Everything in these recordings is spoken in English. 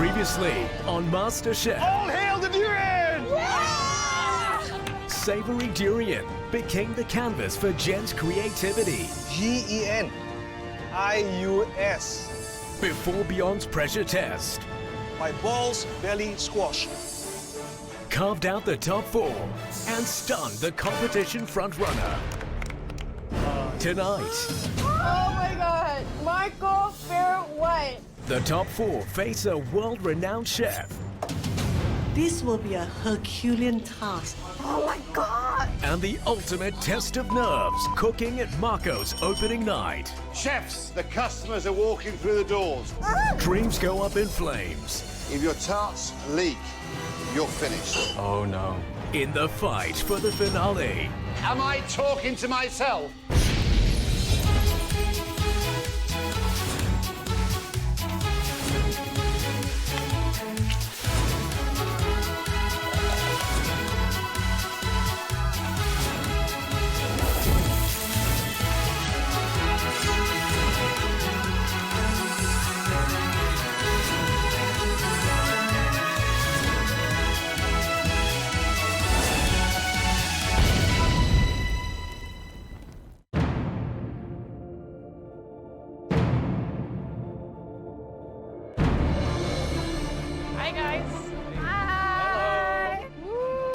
Previously on MasterChef. All hail the durian! Savory durian became the canvas for Jen's creativity. GENIUS. Before Beyond's pressure test, My balls belly squash. carved out the top 4 and stunned the competition frontrunner. Tonight, Oh my god, Marco Pierre White. the top 4 face a world-renowned chef This will be a Herculean task. Oh my god. and the ultimate test of nerves cooking at Marco's opening night. Chefs, the customers are walking through the doors. Dreams go up in flames If your tarts leak, you're finished. Oh no. in the fight for the finale. Am I talking to myself? Hi guys. Hi.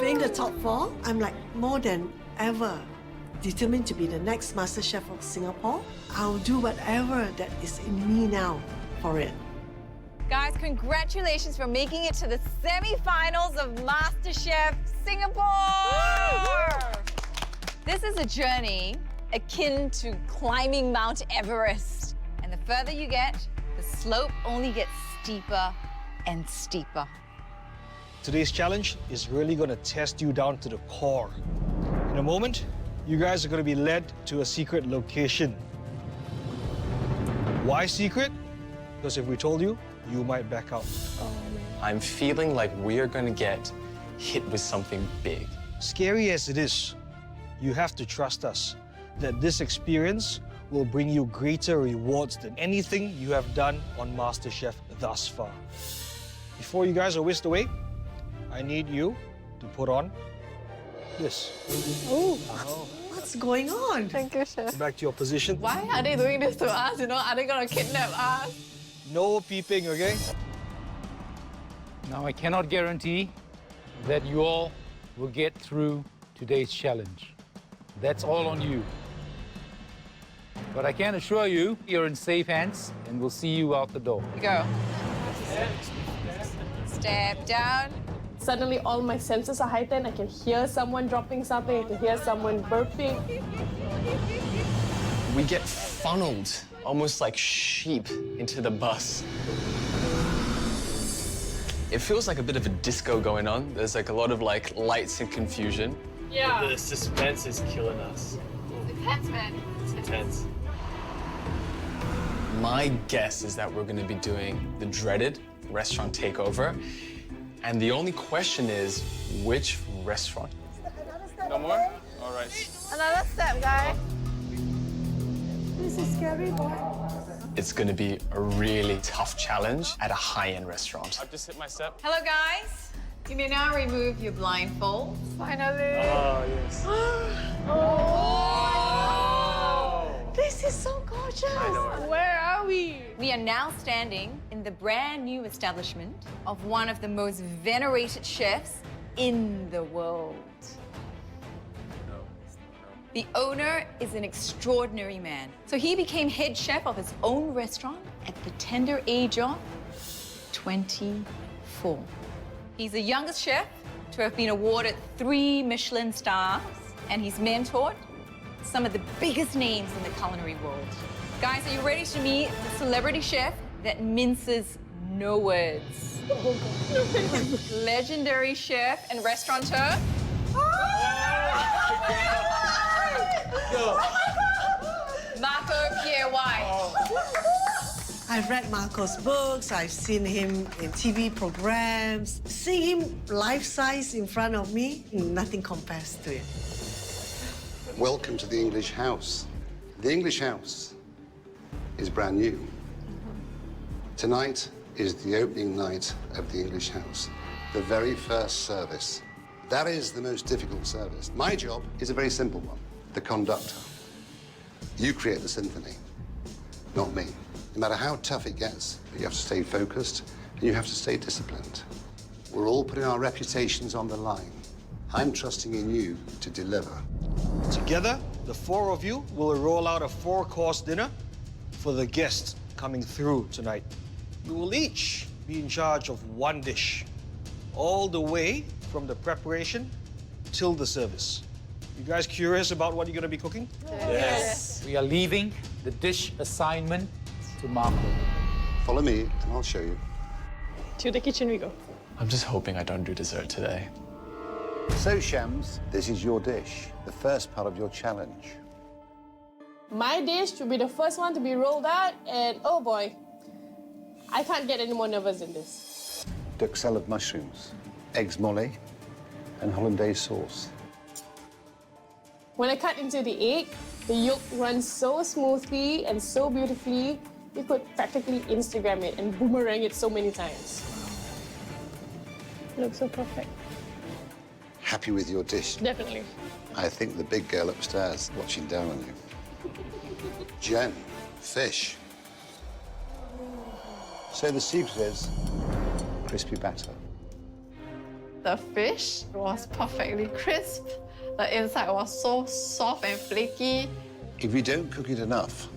Being the top 4, I'm like more than ever determined to be the next MasterChef of Singapore. I'll do whatever that is in me now for it. Guys, congratulations for making it to the semi-finals of MasterChef Singapore! This is a journey akin to climbing Mount Everest. And the further you get, the slope only gets steeper and steeper. Today's challenge is really going to test you down to the core. In a moment, you guys are going to be led to a secret location. Why secret? Because if we told you, you might back out. I'm feeling like we're gonna get hit with something big. Scary as it is, you have to trust us that this experience will bring you greater rewards than anything you have done on MasterChef thus far. Before you guys are whisked away, I need you to put on this. What's going on? Thank you, chef. Go back to your position. Why are they doing this to us? You know, are they gonna kidnap us? No peeping, okay? Now, I cannot guarantee that you all will get through today's challenge. That's all on you. But I can assure you, you're in safe hands, and we'll see you out the door. Go. Step down. Suddenly all my senses are heightened. I can hear someone dropping something. I can hear someone burping. We get funneled, almost like sheep, into the bus. It feels like a bit of a disco going on. There's like a lot of like lights and confusion. Yeah. The suspense is killing us. Intense, man. It's intense. My guess is that we're gonna be doing the dreaded restaurant takeover. And the only question is, which restaurant? No more? All right. Another step, guys. This is scary, boy. It's gonna be a really tough challenge at a high-end restaurant. I've just hit my step. Hello, guys. You may now remove your blindfold. Finally. Oh, yes. This is so gorgeous. Where are we? We are now standing in the brand new establishment of one of the most venerated chefs in the world. The owner is an extraordinary man. So he became head chef of his own restaurant at the tender age of 24. He's the youngest chef to have been awarded 3 Michelin stars, and he's mentored some of the biggest names in the culinary world. Guys, are you ready to meet the celebrity chef that minces no words? Legendary chef and restaurateur. Marco Pierre White. I've read Marco's books, I've seen him in TV programs. Seeing him life-size in front of me, nothing compares to it. Welcome to the English house. The English house is brand new. Tonight, is the opening night of the English house. The very first service. That is the most difficult service. My job is a very simple one, the conductor. You create the symphony, not me. No matter how tough it gets, you have to stay focused and you have to stay disciplined. We're all putting our reputations on the line. I'm trusting in you to deliver. Together, the four of you will roll out a 4-course dinner for the guests coming through tonight. You will each be in charge of one dish, all the way from the preparation till the service. You guys curious about what you're going to be cooking? Yes. We are leaving the dish assignment to Marco. Follow me and I'll show you. To the kitchen we go. I'm just hoping I don't do dessert today. So, Shams, this is your dish, the first part of your challenge. My dish should be the first one to be rolled out, and oh boy, I can't get any more nervous than this. Duck salad mushrooms, eggs mole, and hollandaise sauce. When I cut into the egg, the yolk runs so smoothly and so beautifully, you could practically Instagram it and boomerang it so many times. Looks so perfect. Happy with your dish? Definitely. I think the big girl upstairs watching down on you. Jen, fish. So the secret is crispy batter. The fish was perfectly crisp. The inside was so soft and flaky. If you don't cook it enough,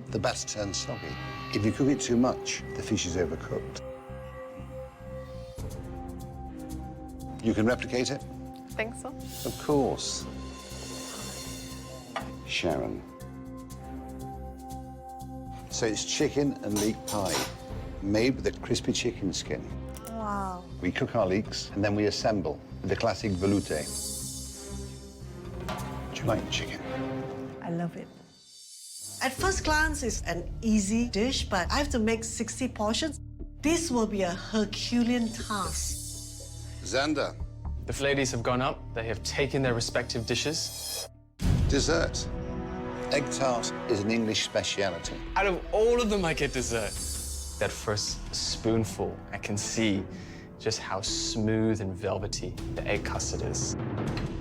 the batter turns soggy. If you cook it too much, the fish is overcooked. You can replicate it? I think so. Of course. Sharon. So it's chicken and leek pie, made with a crispy chicken skin. Wow. We cook our leeks and then we assemble with the classic velouté. Do you like chicken? I love it. At first glance, it's an easy dish, but I have to make 60 portions. This will be a Herculean task. Xander. The ladies have gone up. They have taken their respective dishes. Dessert. Egg tart is an English speciality. Out of all of them, I get dessert. That first spoonful, I can see just how smooth and velvety the egg custard is.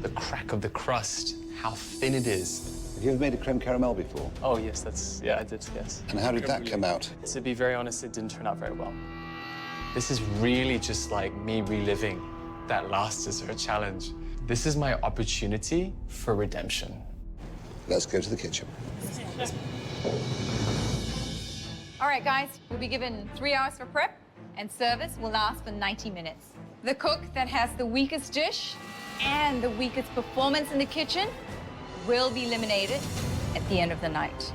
The crack of the crust, how thin it is. Have you ever made a creme caramel before? Oh, yes, yeah, I did, yes. And how did that come out? To be very honest, it didn't turn out very well. This is really just like me reliving that last dessert challenge. This is my opportunity for redemption. Let's go to the kitchen. All right, guys, we'll be given 3 hours for prep, and service will last for 90 minutes. The cook that has the weakest dish and the weakest performance in the kitchen will be eliminated at the end of the night.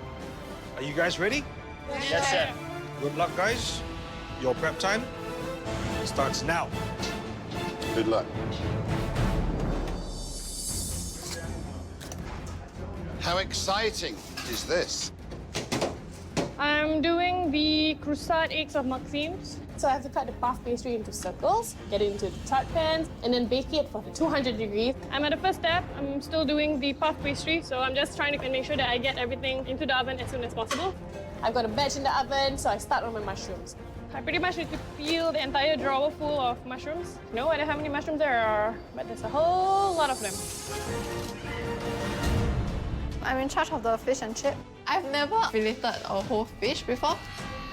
Are you guys ready? Yes, chef. Good luck, guys. Your prep time starts now. Good luck. How exciting is this? I'm doing the croissant eggs of Maxim's. So I have to cut the puff pastry into circles, get it into the tart pans, and then bake it for 200 degrees. I'm at the first step. I'm still doing the puff pastry, so I'm just trying to make sure that I get everything into the oven as soon as possible. I've got a batch in the oven, so I start on my mushrooms. I pretty much need to fill the entire drawer full of mushrooms. No idea how many mushrooms there are, but there's a whole lot of them. I'm in charge of the fish and chip. I've never filleted a whole fish before.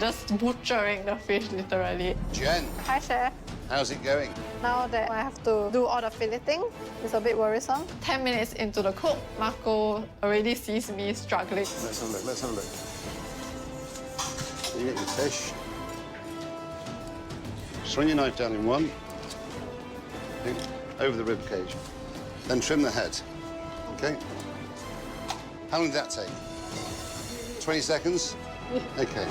Just butchering the fish, literally. Jen, Hi, Chef. how's it going? Now that I have to do all the filleting, it's a bit worrisome. 10 minutes into the cook, Marco already sees me struggling. Let's have a look, let's have a look. You get your fish. Swing your knife down in one. Over the rib cage. Then trim the head. Okay? How long did that take? 20 seconds? Okay.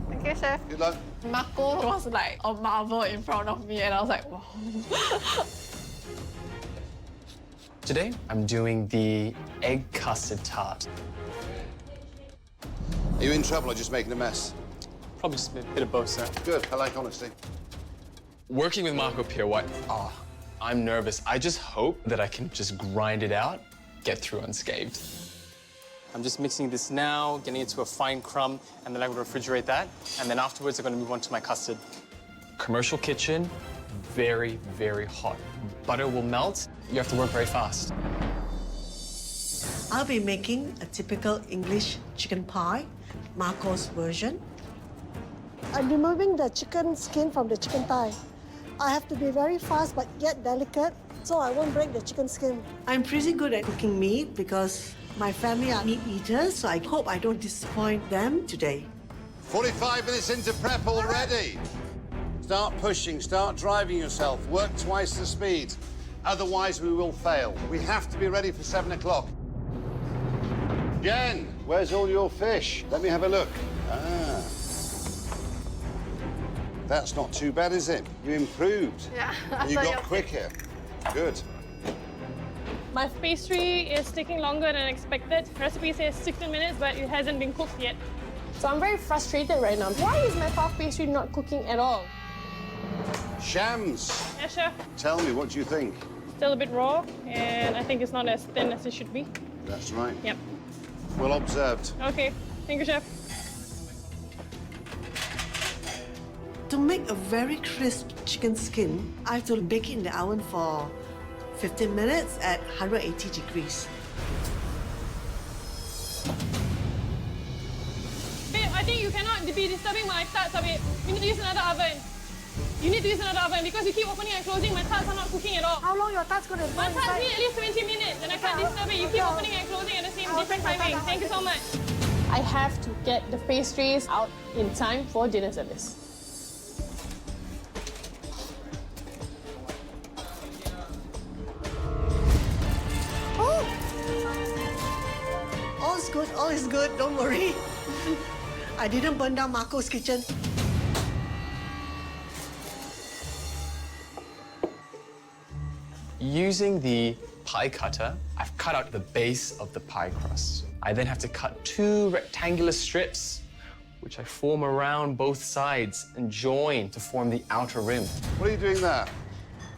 Thank you, Chef. Good luck. Marco was like a marvel in front of me, and I was like, wow. Today, I'm doing the egg custard tart. Are you in trouble or just making a mess? Probably just a bit of both, sir. Good, I like honesty. Working with Marco Pierre White, I'm nervous. I just hope that I can just grind it out, get through unscathed. I'm just mixing this now, getting it to a fine crumb, and then I'm going to refrigerate that. And then afterwards, I'm going to move on to my custard. Commercial kitchen, very, very hot. Butter will melt. You have to work very fast. I'll be making a typical English chicken pie, Marco's version. I'm removing the chicken skin from the chicken thigh. I have to be very fast but yet delicate, so I won't break the chicken skin. I'm pretty good at cooking meat because my family are meat eaters, so I hope I don't disappoint them today. 45 minutes into prep already. Start pushing, start driving yourself, work twice the speed. Otherwise, we will fail. We have to be ready for 7 o'clock. Jen, where's all your fish? Let me have a look. Ah. That's not too bad, is it? You improved. Yeah. You got quicker. Good. My pastry is taking longer than expected. Recipe says 16 minutes, but it hasn't been cooked yet. So I'm very frustrated right now. Why is my puff pastry not cooking at all? Shams, Yes, chef. tell me, what do you think? Still a bit raw, and I think it's not as thin as it should be. That's right. Yep. Well observed. Okay. Thank you, chef. To make a very crisp chicken skin, I have to bake it in the oven for 15 minutes at 180 degrees. Babe, I think you cannot be disturbing my tarts, babe. You need to use another oven. You need to use another oven because you keep opening and closing. My tarts are not cooking at all. How long your tart's gonna My burn tarts inside? need at least 20 minutes, and I can't disturb it. You keep opening and closing at the same different timing. Thank you so much. I have to get the pastries out in time for dinner service. All is good, don't worry. I didn't burn down Marco's kitchen. Using the pie cutter, I've cut out the base of the pie crust. I then have to cut 2 rectangular strips, which I form around both sides and join to form the outer rim. What are you doing there?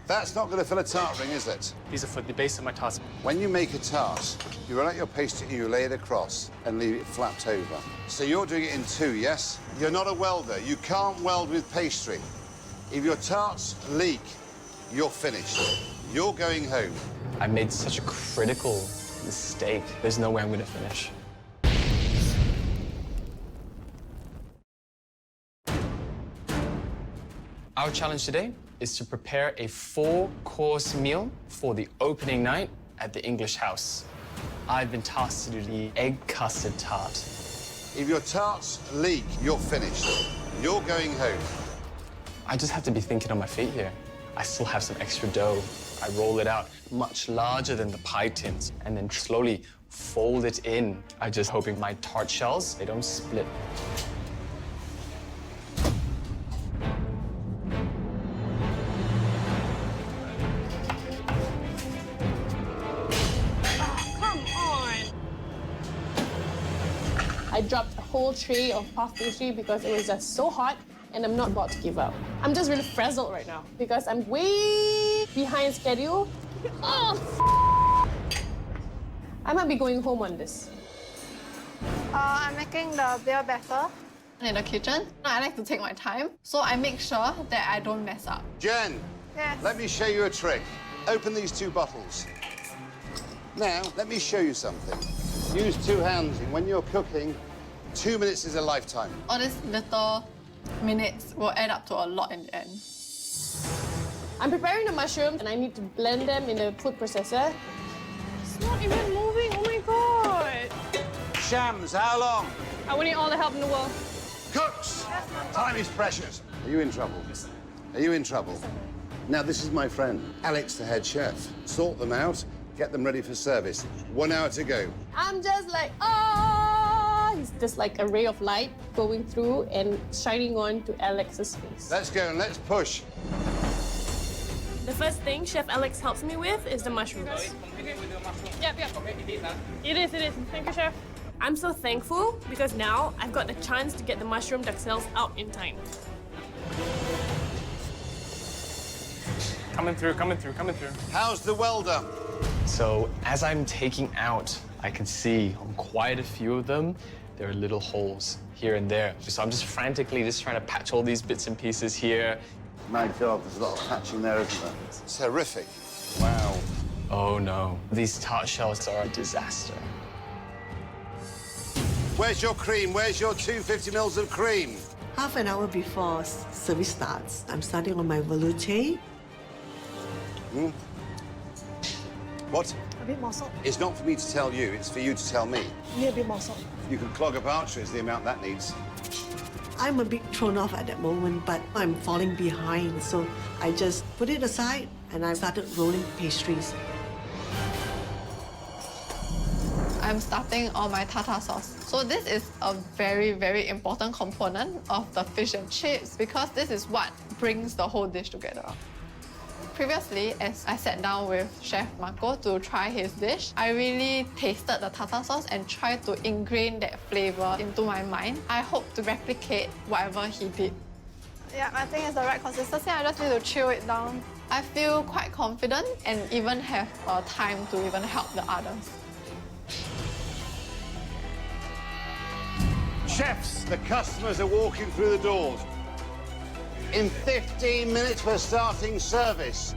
That's not going to fill a tart ring, is it? These are for the base of my tarts. When you make a tart, you roll out your pastry, you lay it across and leave it flapped over. So you're doing it in 2, yes? You're not a welder. You can't weld with pastry. If your tarts leak, you're finished. You're going home. I made such a critical mistake. There's no way I'm going to finish. Our challenge today is to prepare a 4-course meal for the opening night at the English house. I've been tasked to do the egg custard tart. If your tarts leak, you're finished. You're going home. I just have to be thinking on my feet here. I still have some extra dough. I roll it out much larger than the pie tins and then slowly fold it in. I'm just hoping my tart shells, they don't split. I dropped a whole tray of puff pastry because it was just so hot, and I'm not about to give up. I'm just really frazzled right now because I'm way behind schedule. Oh, I might be going home on this. I'm making the beer batter in the kitchen. I like to take my time, so I make sure that I don't mess up. Jen, Yes. let me show you a trick. Open these 2 bottles. Now, let me show you something. Use 2 hands, and when you're cooking, 2 minutes is a lifetime. All these little minutes will add up to a lot in the end. I'm preparing the mushrooms, and I need to blend them in the food processor. It's not even moving, oh my God. Shams, how long? I will need all the help in the world. Cooks! Time is precious. Are you in trouble? Are you in trouble? Now, this is my friend, Alex, the head chef. Sort them out, get them ready for service. 1 hour to go. I'm just like, ah! It's just like a ray of light going through and shining on to Alex's face. Let's go and let's push. The first thing Chef Alex helps me with is the mushrooms. Yep. It is. Thank you, Chef. I'm so thankful because now I've got the chance to get the mushroom duxelles out in time. Coming through. How's the welder? So as I'm taking out, I can see on quite a few of them, there are little holes here and there. So I'm just frantically trying to patch all these bits and pieces here. My God, there's a lot of patching there, isn't there? It's horrific. Wow. Oh no, these tart shells are a disaster. Where's your cream? Where's your 250 mils of cream? Half an hour before service starts, I'm starting on my velouté. What? A bit more salt. It's not for me to tell you, it's for you to tell me. Need a bit more salt. You can clog up arteries, the amount that needs. I'm a bit thrown off at that moment, but I'm falling behind, so I just put it aside and I started rolling pastries. I'm starting on my tartar sauce. So this is a very, very important component of the fish and chips because this is what brings the whole dish together. Previously, as I sat down with Chef Marco to try his dish, I really tasted the tartar sauce and tried to ingrain that flavor into my mind. I hope to replicate whatever he did. Yeah, I think it's the right consistency. I just need to chill it down. I feel quite confident and even have time to even help the others. Chefs, the customers are walking through the doors. In 15 minutes, we're starting service.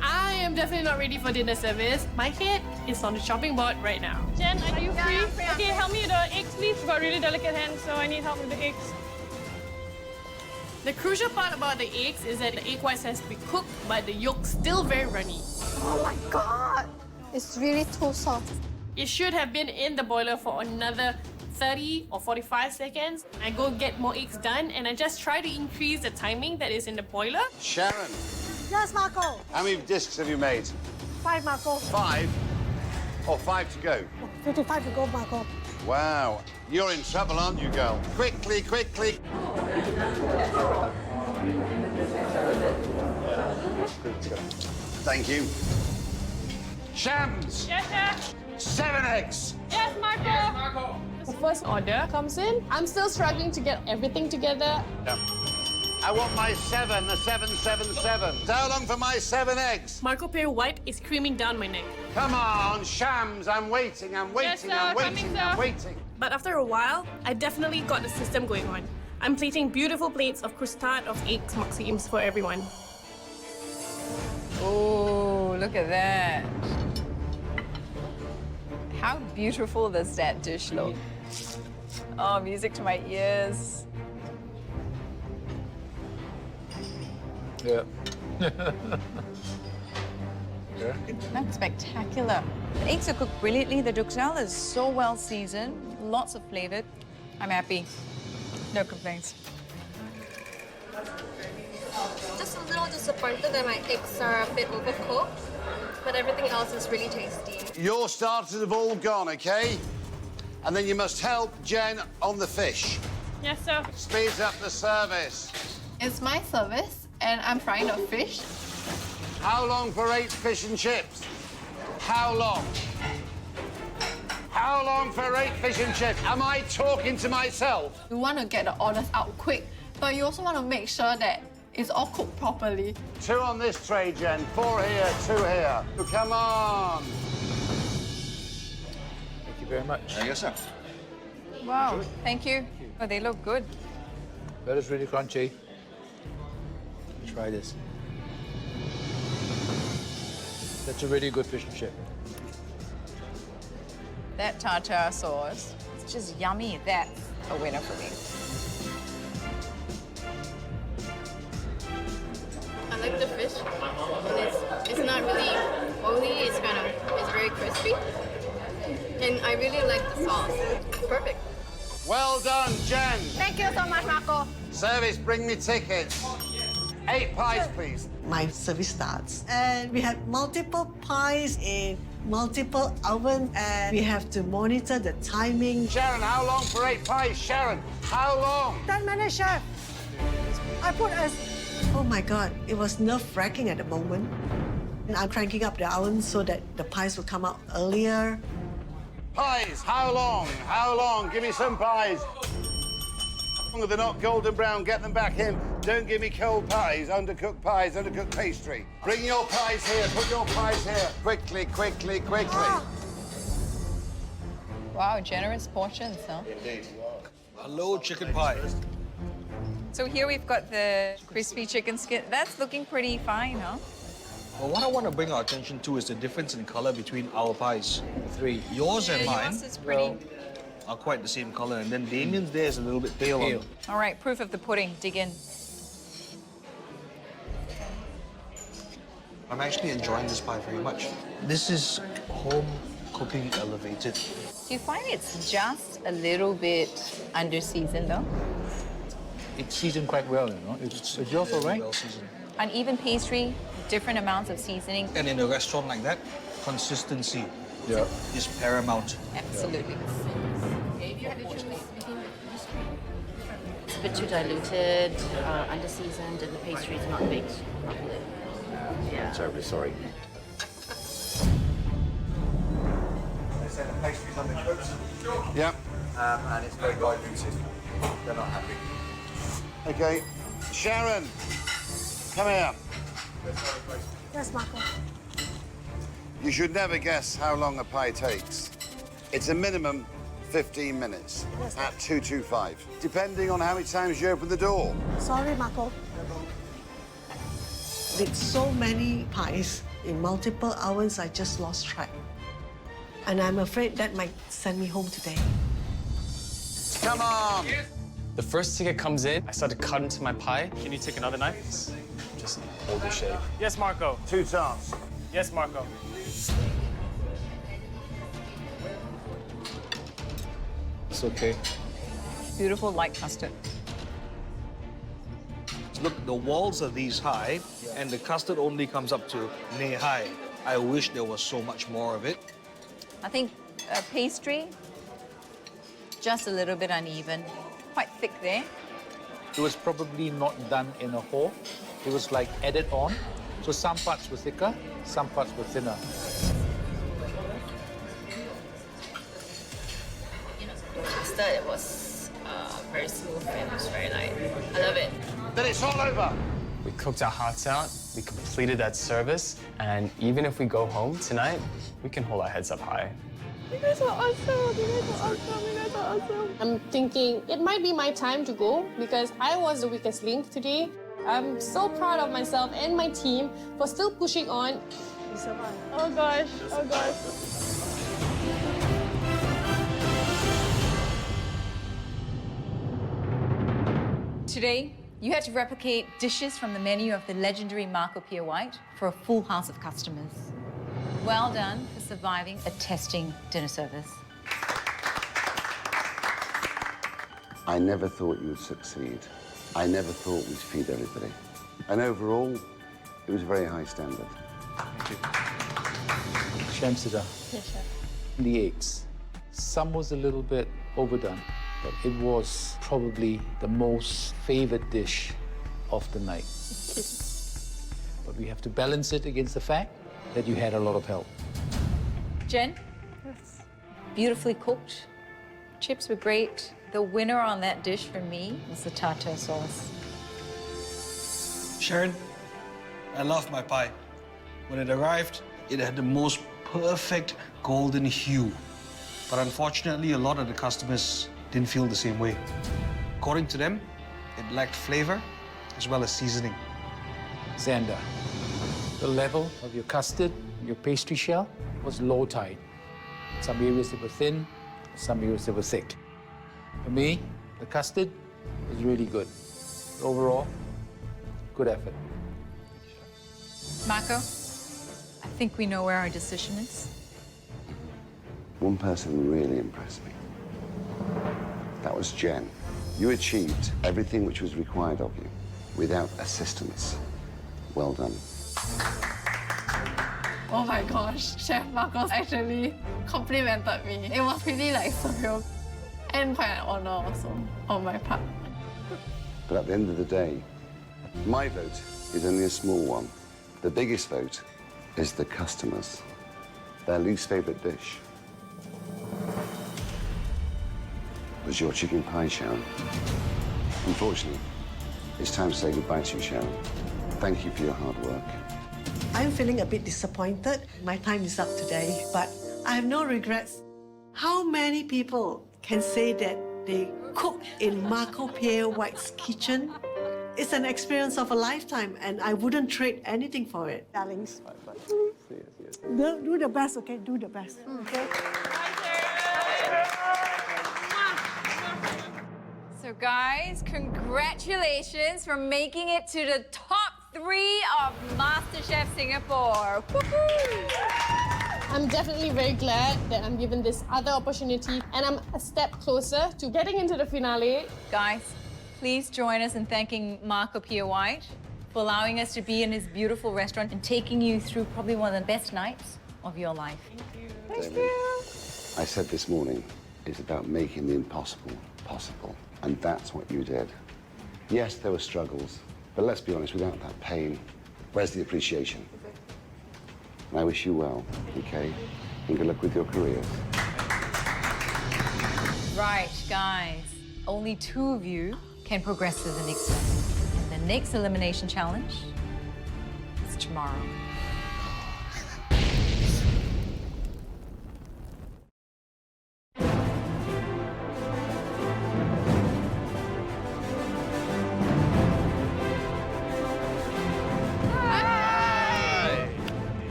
I am definitely not ready for dinner service. My head is on the chopping board right now. Jen, are you free? I'm free. Okay, help me with the eggs, please. I've got really delicate hands, so I need help with the eggs. The crucial part about the eggs is that the egg whites has to be cooked, but the yolk's still very runny. Oh my God! It's really too soft. It should have been in the boiler for another 30 or 45 seconds. I go get more eggs done, and I just try to increase the timing that is in the boiler. Sharon, Yes, Marco. how many discs have you made? 5, Marco. 5? Or 5 to go? 55 to go, Marco. Wow. You're in trouble, aren't you, girl? Quickly, quickly. Thank you. Shams! Yes, Chef. 7 eggs. Yes, Marco. Yes, Marco. The first order comes in. I'm still struggling to get everything together. Yeah. I want my 7, the 777. How long for my 7 eggs? Marco Pierre White is creaming down my neck. Come on, Shams, I'm waiting, I'm waiting, Yes, sir. I'm waiting, Coming, I'm sir. waiting. But after a while, I definitely got the system going on. I'm plating beautiful plates of croustade of eggs maximes for everyone. Oh, look at that. How beautiful does that dish look? Oh, music to my ears. Yeah. That's spectacular. The eggs are cooked brilliantly. The duxelle is so well seasoned, lots of flavored. I'm happy. No complaints. Just a little disappointed that my eggs are a bit overcooked, but everything else is really tasty. Your starters have all gone, okay? And then you must help Jen on the fish. Yes, sir. Speeds up the service. It's my service, and I'm frying the fish. How long for 8 fish and chips? How long? How long for 8 fish and chips? Am I talking to myself? You want to get the orders out quick, but you also want to make sure that it's all cooked properly. 2 on this tray, Jen. 4 here, 2 here. Come on. Thank you very much. There you go, sir. Wow, thank you. Oh, they look good. That is really crunchy. Try this. That's a really good fish and chip. That tartar sauce, it's just yummy. That's a winner for me. I like the fish, and it's not really oily. It's very crispy, and I really like the sauce. Perfect. Well done, Jen. Thank you so much, Marco. Service, bring me tickets. 8 pies, please. My service starts, and we have multiple pies in multiple ovens, and we have to monitor the timing. Sharon, how long for 8 pies? Sharon, how long? 10 minutes, Chef. I put as... Oh my God, it was nerve-wracking at the moment. And I'm cranking up the oven so that the pies will come out earlier. Pies, how long? How long? Give me some pies. They're not golden brown, get them back in. Don't give me cold pies, undercooked pastry. Bring your pies here, put your pies here. Quickly, quickly, quickly. Wow, generous portions, huh? Indeed. Hello, chicken pie. So here we've got the crispy chicken skin. That's looking pretty fine, huh? Well, what I want to bring our attention to is the difference in color between our pies. Three. Yours and mine Yours is pretty. are quite the same color, and then Damien's there is a little bit pale. Pale. All right, proof of the pudding. Dig in. I'm actually enjoying this pie very much. This is home cooking elevated. Do you find it's just a little bit under-seasoned, though? It's seasoned quite well, you know. It's yours all right? Well seasoned. Uneven pastry, different amounts of seasoning. And in a restaurant like that, consistency Yeah. is paramount. Absolutely. It's a bit too diluted, under-seasoned, and the pastry is not baked properly. Yeah. I'm terribly sorry. They say the pastry's undercooked, Yeah. and it's very diluted. They're not happy. Okay. Sharon, come here. Yes, Marco. You should never guess how long a pie takes. It's a minimum 15 minutes at 225, depending on how many times you open the door. Sorry, Marco. With so many pies in multiple hours, I just lost track. And I'm afraid that might send me home today. Come on! The first ticket comes in, I start to cut into my pie. Can you take another knife? Just hold the shape. Yes, Marco. 2 tarts. Yes, Marco. It's okay. Beautiful light custard. Look, the walls are these high, and the custard only comes up to knee high. I wish there was so much more of it. I think pastry, just a little bit uneven. Quite thick there. It was probably not done in a whole. It was like added on. So some parts were thicker, some parts were thinner. The custard, it was very smooth and it was very light. I love it. Then it's all over. We cooked our hearts out, we completed that service, and even if we go home tonight, we can hold our heads up high. You guys are awesome. You guys are awesome. You guys are awesome. I'm thinking it might be my time to go because I was the weakest link today. I'm so proud of myself and my team for still pushing on. Oh gosh. Oh gosh. Today, you had to replicate dishes from the menu of the legendary Marco Pierre White for a full house of customers. Well done for surviving a testing dinner service. I never thought you would succeed. I never thought we'd feed everybody. And overall, it was a very high standard. Shamsida. Yes, chef. The eggs. Some was a little bit overdone, but it was probably the most favored dish of the night. But we have to balance it against the fact that you had a lot of help. Jen? Yes. Beautifully cooked. Chips were great. The winner on that dish for me was the tartar sauce. Sharon, I love my pie. When it arrived, it had the most perfect golden hue. But unfortunately, a lot of the customers didn't feel the same way. According to them, it lacked flavor as well as seasoning. Xander, the level of your custard, your pastry shell, was low tide. Some areas that were thin, some areas that were thick. For me, the custard was really good. Overall, good effort. Marco, I think we know where our decision is. One person really impressed me. That was Jen. You achieved everything which was required of you without assistance. Well done. Oh my gosh, Chef Marcos actually complimented me. It was pretty like surreal and quite an honor also on my part. But at the end of the day, my vote is only a small one. The biggest vote is the customers. Their least favorite dish was your chicken pie, Sharon. Unfortunately, it's time to say goodbye to you, Sharon. Thank you for your hard work. I'm feeling a bit disappointed. My time is up today, but I have no regrets. How many people can say that they cook in Marco Pierre White's kitchen? It's an experience of a lifetime, and I wouldn't trade anything for it. Darlings. Do the best, okay? Do the best, okay? So guys, congratulations for making it to the top 3 of MasterChef Singapore. Woohoo! I'm definitely very glad that I'm given this other opportunity and I'm a step closer to getting into the finale. Guys, please join us in thanking Marco Pierre White for allowing us to be in his beautiful restaurant and taking you through probably one of the best nights of your life. Thank you. I said this morning, it's about making the impossible possible. And that's what you did. Yes, there were struggles, but let's be honest, without that pain, where's the appreciation? And I wish you well, okay? And good luck with your careers. Right, guys. Only 2 of you can progress to the next one. And the next elimination challenge is tomorrow.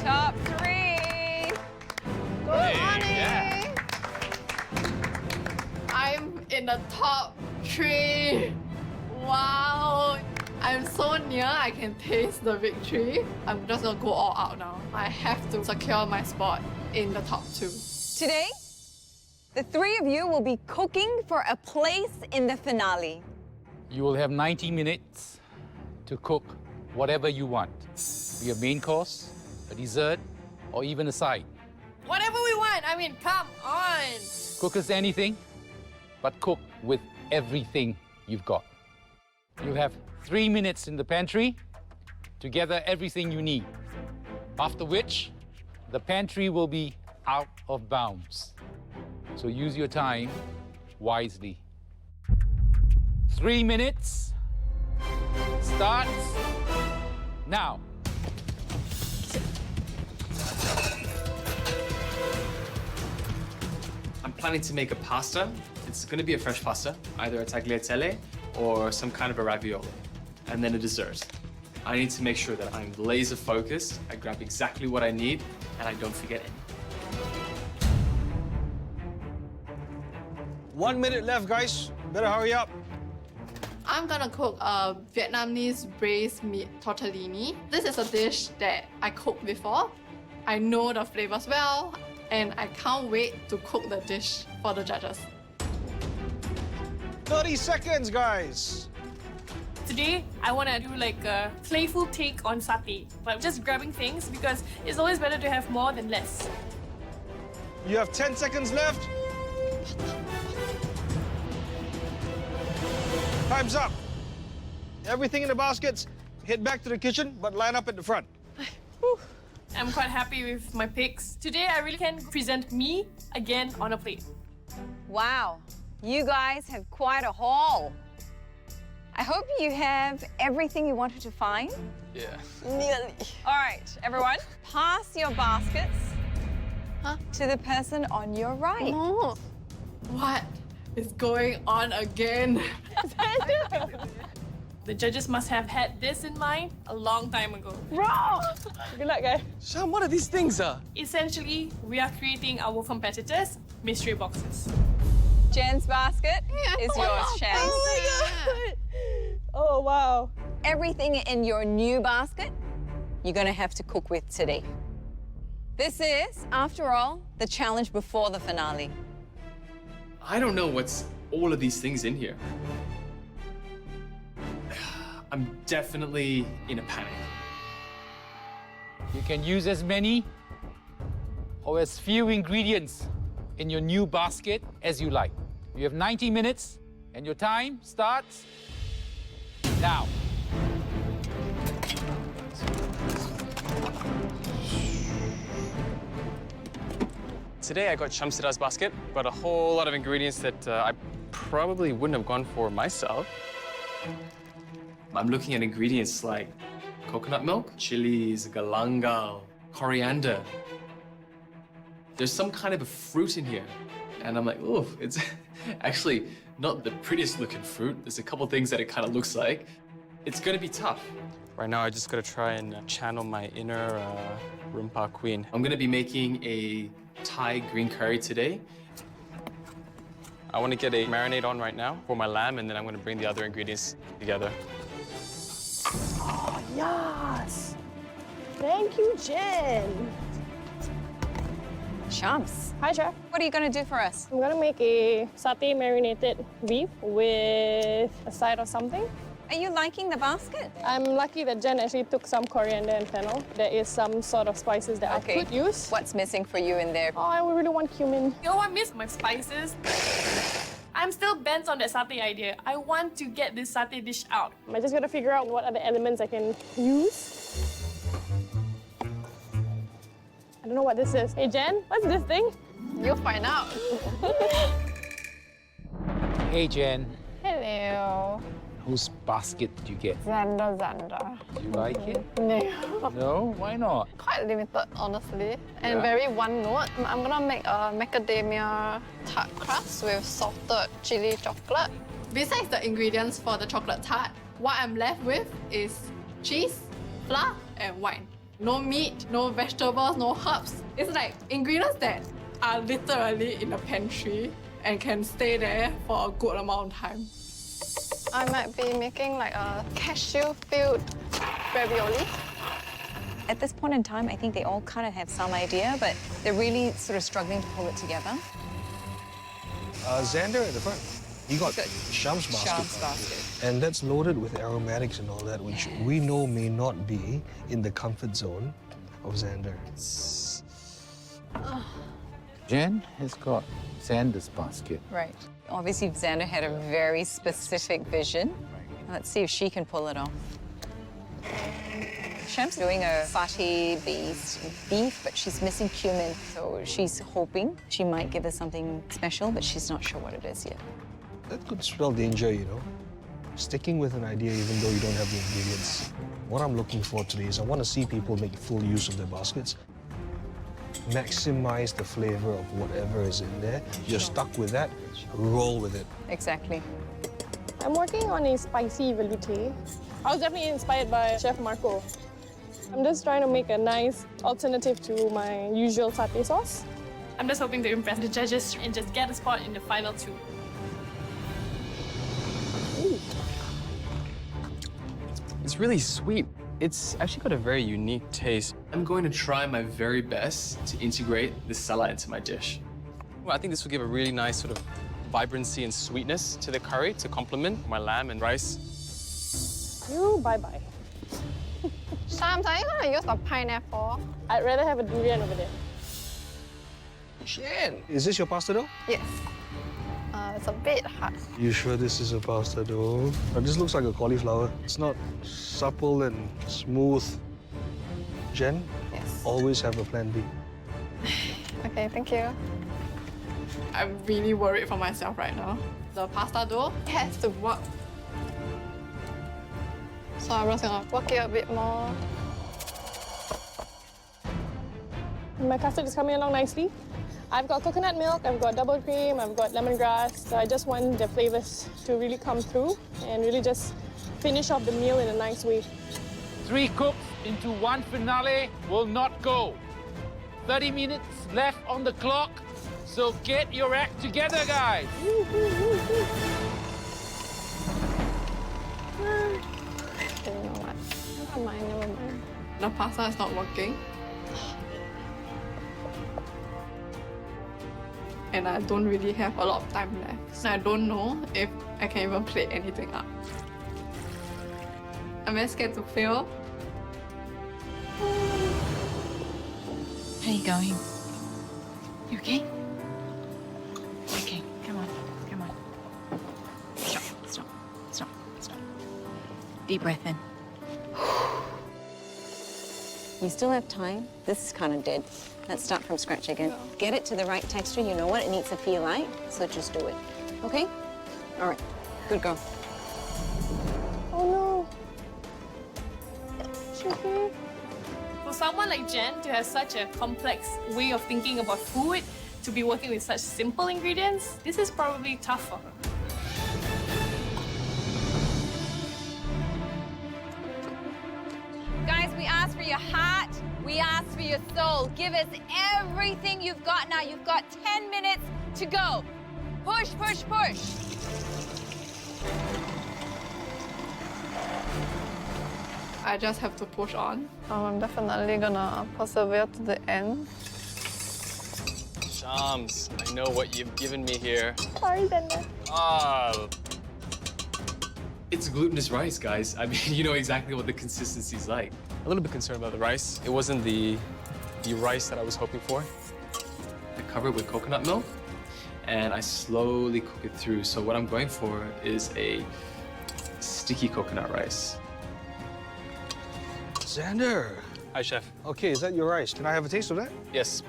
Top 3. Good morning. I'm in the top 3. Wow. I'm so near, I can taste the victory. I'm just gonna go all out now. I have to secure my spot in the top 2. Today, the 3 of you will be cooking for a place in the finale. You will have 90 minutes to cook whatever you want. Be a main course, a dessert, or even a side. Whatever we want, I mean, come on. Cook us anything, but cook with everything you've got. You'll have 3 minutes in the pantry to gather everything you need. After which, the pantry will be out of bounds. So use your time wisely. 3 minutes starts now. I'm planning to make a pasta. It's going to be a fresh pasta, either a tagliatelle or some kind of a ravioli, and then a dessert. I need to make sure that I'm laser focused, I grab exactly what I need, and I don't forget any. 1 minute left, guys. Better hurry up. I'm gonna cook a Vietnamese braised meat tortellini. This is a dish that I cooked before. I know the flavors well, and I can't wait to cook the dish for the judges. 30 seconds, guys. Today, I want to do like a playful take on satay, but just grabbing things because it's always better to have more than less. You have 10 seconds left. Time's up. Everything in the baskets, head back to the kitchen, but line up at the front. I'm quite happy with my picks. Today, I really can present me again on a plate. Wow, you guys have quite a haul. I hope you have everything you wanted to find. Yeah. Nearly. All right, everyone, pass your baskets to the person on your right. No. What is going on again? The judges must have had this in mind a long time ago. Bro! Good luck, guys. Sham, what are these things? Essentially, we are creating our competitors' mystery boxes. Jen's basket is yours, Shan. Oh my God! Oh, wow. Everything in your new basket, you're gonna have to cook with today. This is, after all, the challenge before the finale. I don't know what's all of these things in here. I'm definitely in a panic. You can use as many or as few ingredients in your new basket as you like. You have 90 minutes and your time starts now. Today I got Shamsida's basket, got a whole lot of ingredients that I probably wouldn't have gone for myself. I'm looking at ingredients like coconut milk, chilies, galangal, coriander. There's some kind of a fruit in here. And I'm like, ooh, it's actually not the prettiest looking fruit. There's a couple things that it kind of looks like. It's gonna be tough. Right now, I just gotta try and channel my inner Rumpa queen. I'm gonna be making a Thai green curry today. I want to get a marinade on right now for my lamb, and then I'm gonna bring the other ingredients together. Oh, yes. Thank you, Jen. Shams. Hi, Chef. What are you going to do for us? I'm gonna make a satay marinated beef with a side of something. Are you liking the basket? I'm lucky that Jen actually took some coriander and fennel. There is some sort of spices that I could use. What's missing for you in there? Oh, I really want cumin. You know what, miss? My spices. I'm still bent on that satay idea. I want to get this satay dish out. I just gotta figure out what other elements I can use. I don't know what this is. Hey, Jen, what's this thing? You'll find out. Hey, Jen. Hello. Whose basket did you get? Xander. Do you like it? No. No? Why not? Quite limited, honestly, and very one note. I'm gonna make a macadamia tart crust with salted chili chocolate. Besides the ingredients for the chocolate tart, what I'm left with is cheese, flour, and wine. No meat, no vegetables, no herbs. It's like ingredients that are literally in the pantry and can stay there for a good amount of time. I might be making like a cashew-filled ravioli. At this point in time, I think they all kind of have some idea, but they're really sort of struggling to pull it together. Xander at the front. He got Sham's basket. Sham's basket. And that's loaded with aromatics and all that, which we know may not be in the comfort zone of Xander. Jen has got Xander's basket. Right. Obviously, Xander had a very specific vision. Let's see if she can pull it off. Sham's doing a satay-based beef, but she's missing cumin. So she's hoping she might give us something special, but she's not sure what it is yet. That could spell danger, you know. Sticking with an idea even though you don't have the ingredients. What I'm looking for today is I want to see people make full use of their baskets. Maximize the flavor of whatever is in there. You're stuck with that, roll with it. Exactly. I'm working on a spicy velouté. I was definitely inspired by Chef Marco. I'm just trying to make a nice alternative to my usual satay sauce. I'm just hoping to impress the judges and just get a spot in the final two. Ooh. It's really sweet. It's actually got a very unique taste. I'm going to try my very best to integrate this salad into my dish. Well, I think this will give a really nice sort of vibrancy and sweetness to the curry to complement my lamb and rice. You bye-bye. Shams, are you gonna use the pineapple? I'd rather have a durian over there. Jen, is this your pasta dough? Yes. It's a bit hard. You sure this is a pasta dough? This looks like a cauliflower. It's not supple and smooth. Jen, always have a plan B. Okay, thank you. I'm really worried for myself right now. The pasta dough has to work. So I'm just gonna work it a bit more. My custard is coming along nicely. I've got coconut milk, I've got double cream, I've got lemongrass. So I just want the flavors to really come through and really just finish off the meal in a nice way. 3 cooks into 1 finale will not go. 30 minutes left on the clock, so get your act together, guys. You know what? Never mind, never mind. The pasta is not working. And I don't really have a lot of time left. So I don't know if I can even plate anything up. I'm very scared to fail. How are you going? You okay? Okay, come on, come on. Stop, stop, stop, stop. Deep breath in. You still have time. This is kind of dead. Let's start from scratch again. Get it to the right texture. You know what it needs to feel like, so just do it. Okay? All right. Good girl. Oh no. Is she okay? For someone like Jen to have such a complex way of thinking about food, to be working with such simple ingredients, this is probably tough for her. Guys, we asked for your heart, we asked for your soul. Give us everything you've got now. You've got 10 minutes to go. Push, push, push. I just have to push on. I'm definitely gonna persevere to the end. Shams, I know what you've given me here. Sorry, Zenda. It's glutinous rice, guys. I mean, you know exactly what the consistency's like. A little bit concerned about the rice. It wasn't the rice that I was hoping for. I cover it with coconut milk, and I slowly cook it through. So what I'm going for is a sticky coconut rice. Xander. Hi, Chef. Okay, is that your rice? Can I have a taste of that? Yes,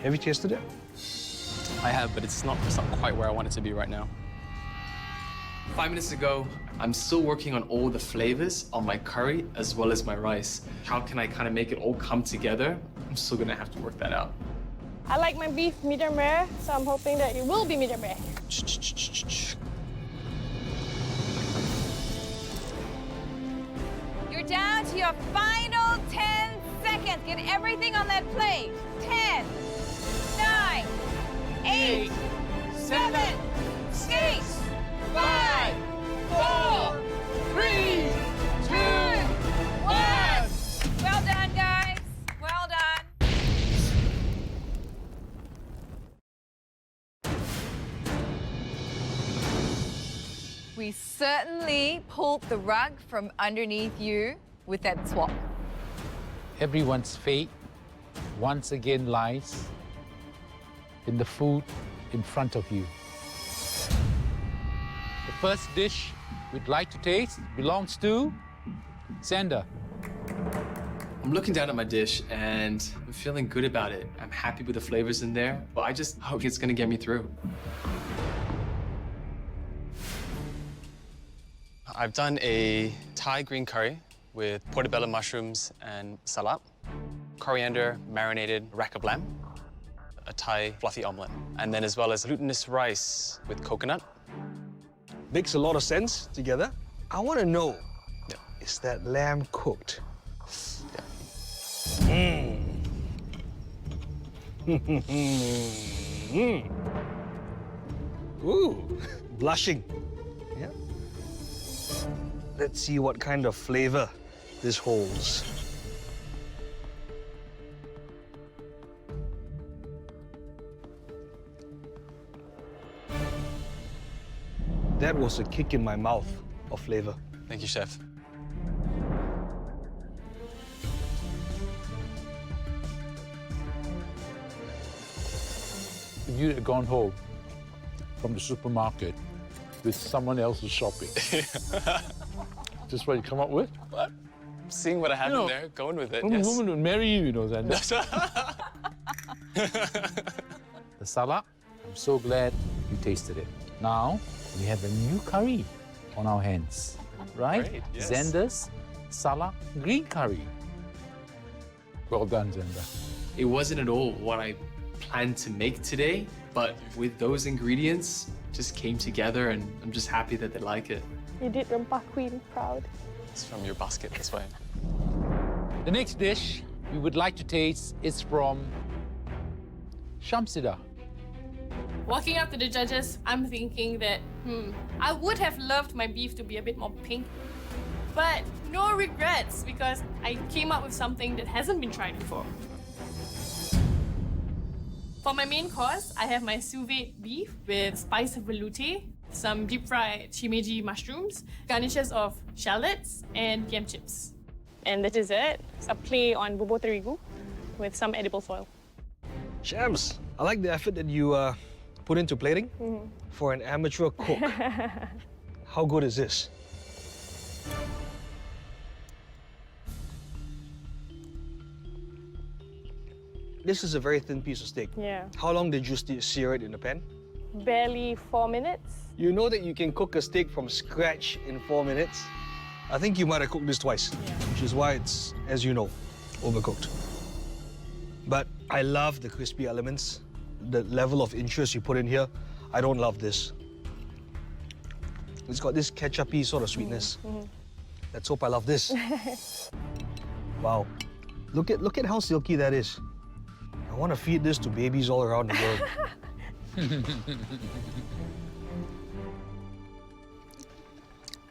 Have you tasted it? I have, but it's not quite where I want it to be right now. 5 minutes ago, I'm still working on all the flavors on my curry as well as my rice. How can I kind of make it all come together? I'm still gonna have to work that out. I like my beef medium rare, so I'm hoping that it will be medium rare. You're down to your final 10 seconds. Get everything on that plate. 10, 9, 8, 7, 6, 5, 4, 3, 2, 1. Well done, guys. Well done. We certainly pulled the rug from underneath you with that swap. Everyone's fate once again lies in the food in front of you. The first dish we'd like to taste belongs to Xander. I'm looking down at my dish and I'm feeling good about it. I'm happy with the flavors in there, but I just hope it's gonna get me through. I've done a Thai green curry with portobello mushrooms and salad, coriander, marinated rack of lamb, a Thai fluffy omelette, and then as well as glutinous rice with coconut. Makes a lot of sense together. I want to know, is that lamb cooked? Ooh, blushing. Yeah. Let's see what kind of flavor this holds. That was a kick in my mouth of flavor. Thank you, Chef. If you had gone home from the supermarket with someone else's shopping, just what you come up with? What? Seeing what I have in there, going with it, A yes. woman would marry you, Xander. The salad, I'm so glad you tasted it. Now, we have a new curry on our hands, right? Great, yes. Xander's salad green curry. Well done, Xander. It wasn't at all what I planned to make today, but with those ingredients, just came together and I'm just happy that they like it. You did Rempah Queen proud. It's from your basket, that's why. The next dish we would like to taste is from Shamsida. Walking up to the judges, I'm thinking that, I would have loved my beef to be a bit more pink. But no regrets, because I came up with something that hasn't been tried before. For my main course, I have my sous vide beef with spice of velouté, some deep-fried shimeji mushrooms, garnishes of shallots, and yam chips. And the dessert, a play on bubur terigu with some edible foil. Shams, I like the effort that you put into plating for an amateur cook. How good is this? This is a very thin piece of steak. Yeah. How long did you sear it in the pan? Barely 4 minutes. You know that you can cook a steak from scratch in 4 minutes? I think you might have cooked this twice, which is why it's, as you know, overcooked. But I love the crispy elements, the level of interest you put in here. I don't love this. It's got this ketchup-y sort of sweetness. Let's hope I love this. Wow. Look at how silky that is. I want to feed this to babies all around the world.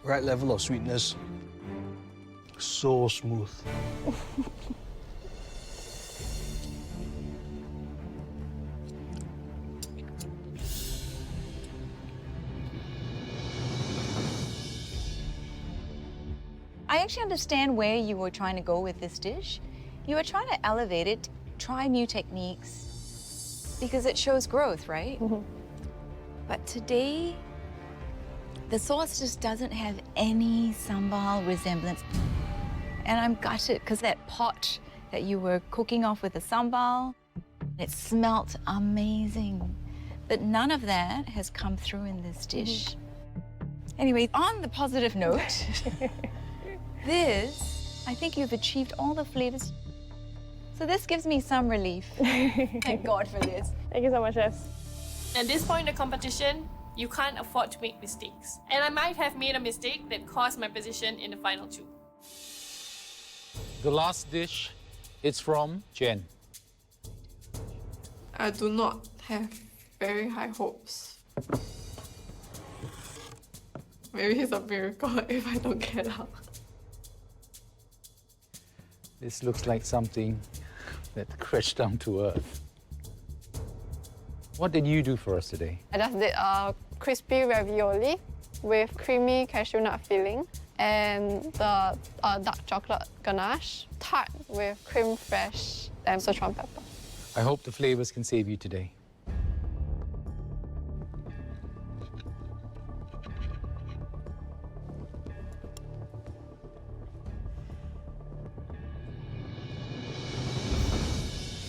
Right level of sweetness. So smooth. I actually understand where you were trying to go with this dish. You were trying to elevate it, try new techniques, because it shows growth, right? But today, the sauce just doesn't have any sambal resemblance. And I'm gutted, because that pot that you were cooking off with the sambal, it smelt amazing. But none of that has come through in this dish. Anyway, on the positive note, this, I think you've achieved all the flavors. So this gives me some relief. Thank God for this. Thank you so much, Chef. At this point in the competition, you can't afford to make mistakes. And I might have made a mistake that cost my position in the final two. The last dish, it's from Jen. I do not have very high hopes. Maybe it's a miracle if I don't get out. This looks like something that crashed down to earth. What did you do for us today? I just did a crispy ravioli with creamy cashew nut filling and the dark chocolate ganache, tart with creme fraiche and Sichuan pepper. I hope the flavors can save you today.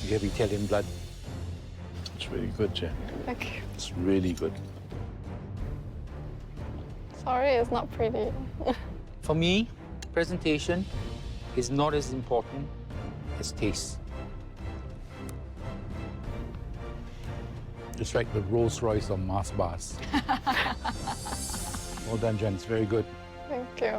You have Italian blood. It's really good, Jen. Thank you. It's really good. Sorry, it's not pretty. For me, presentation is not as important as taste. Just like the Rolls Royce on Mars bars. Well done, Jen. It's very good. Thank you.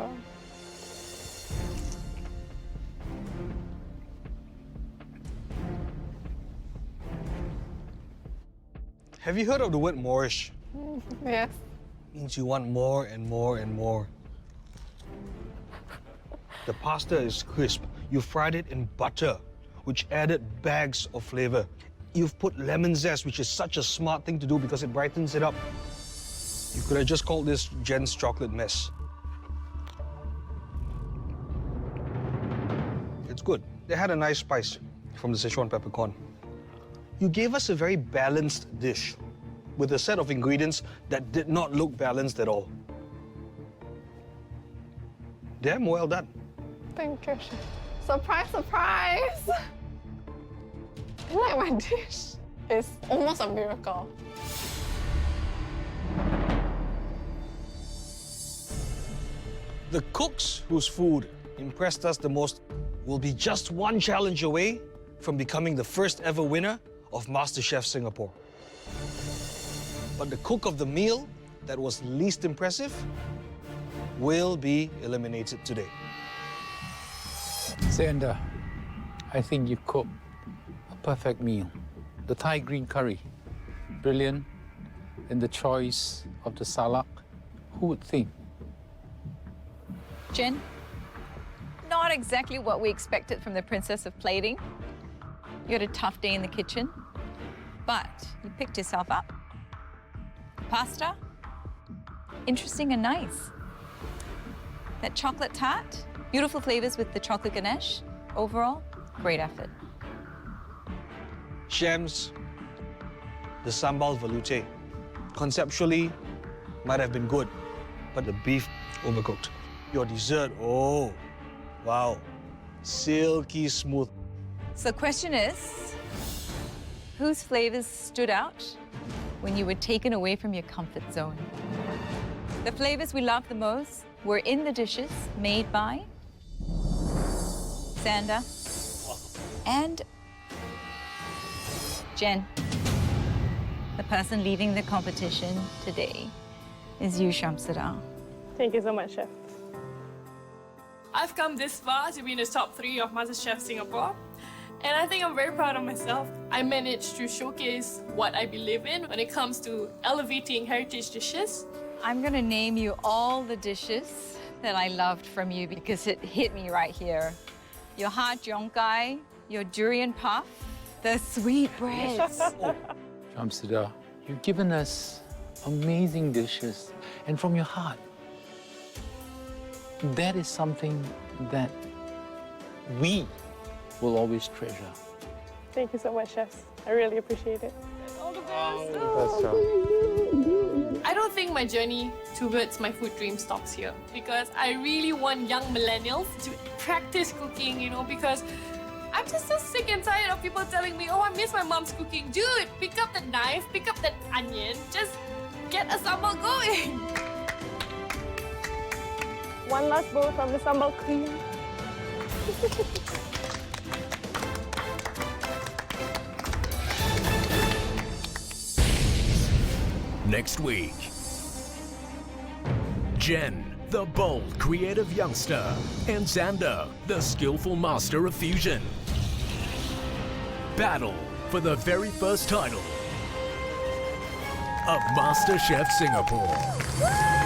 Have you heard of the word moreish? Yes. Means you want more and more and more. The pasta is crisp. You fried it in butter, which added bags of flavor. You've put lemon zest, which is such a smart thing to do because it brightens it up. You could have just called this Jen's chocolate mess. It's good. They had a nice spice from the Sichuan peppercorn. You gave us a very balanced dish with a set of ingredients that did not look balanced at all. Damn well done. Thank you, Chef. Surprise, surprise! I like my dish. It's almost a miracle. The cooks whose food impressed us the most will be just one challenge away from becoming the first ever winner of MasterChef Singapore. But the cook of the meal that was least impressive will be eliminated today. Sanda, I think you cooked a perfect meal. The Thai green curry, brilliant. And the choice of the salak, who would think? Jen, not exactly what we expected from the Princess of Plating. You had a tough day in the kitchen, but you picked yourself up. Pasta, interesting and nice. That chocolate tart, beautiful flavors with the chocolate ganache. Overall, great effort. Shams, the sambal velouté. Conceptually, might have been good, but the beef overcooked. Your dessert, oh, wow, silky smooth. So the question is, whose flavors stood out when you were taken away from your comfort zone? The flavors we loved the most were in the dishes made by Sanda and Jen, the person leading the competition today is you, Shamsida. Thank you so much, Chef. I've come this far to be in the top 3 of MasterChef Singapore. And I think I'm very proud of myself. I managed to showcase what I believe in when it comes to elevating heritage dishes. I'm gonna name you all the dishes that I loved from you because it hit me right here. Your hot jongkai, your durian puff, the sweet breads. Shamsida, you've given us amazing dishes and from your heart. That is something that we will always treasure. Thank you so much, chefs. I really appreciate it. All the best. I don't think my journey towards my food dream stops here because I really want young millennials to practice cooking, you know, because I'm just so sick and tired of people telling me, oh, I miss my mom's cooking. Dude, pick up the knife, pick up that onion, just get a sambal going. One last bowl from the sambal cream. Next week, Jen, the bold, creative youngster, and Xander, the skillful master of fusion. Battle for the very first title of MasterChef Singapore.